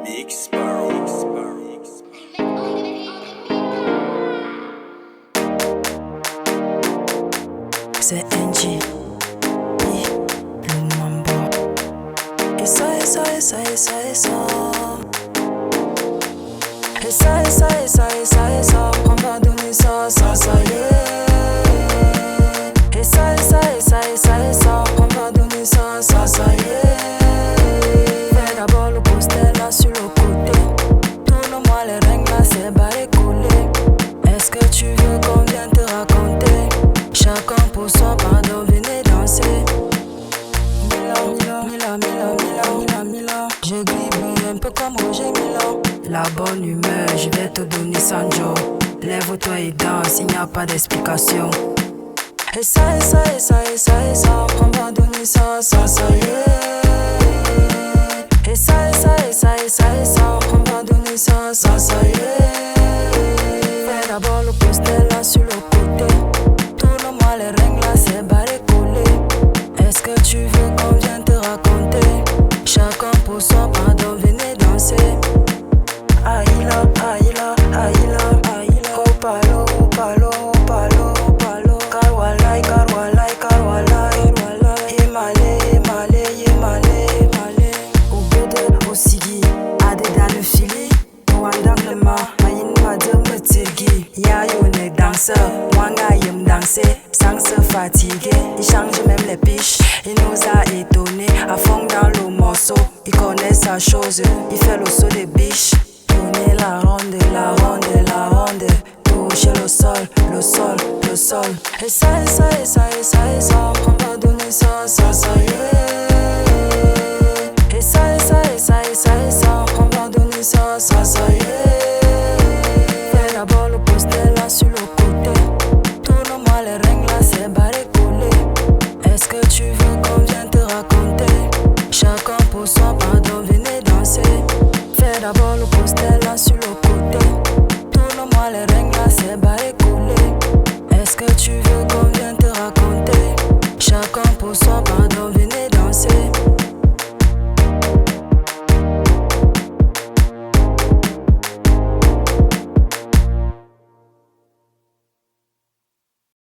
Big Sparrow. C'est NG, le Mambo. Et ça. On va donner ça y est. Et ça. On va donner ça y est. Fais d'abord le poster là sur le côté. Tourne-moi les règles là, c'est barré collé. Est-ce que tu veux qu'on vienne te raconter? Chacun pour soi, pardon, venez danser. Mila. Je gribouille un peu comme Roger Mila. La bonne humeur, je vais te donner Sanjo. Lève-toi et danse, il n'y a pas d'explication. Et ça. On va donner ça y est. Et ça. On va donner ça y est. Fais d'abord le poster là sur le côté. Tourne-moi les règles là, c'est barré collé. Est-ce que tu veux qu'on vienne te raconter? Chacun pour soi, pardon, venez danser. Aïla. Oh palo. Karwalai. Yemale. Obede osigi, ade dans le fili. Wandam le ma, mayin madame tirgi. Yayo ne danseur, mwanga yem danser. Sans se fatiguer, il change même les piches. Il nous a étonnés, à fond dans le morceau. Il connaît sa chose, il fait le saut des biches. Tourner la ronde. Toucher le sol. Et ça. On va donner ça y est.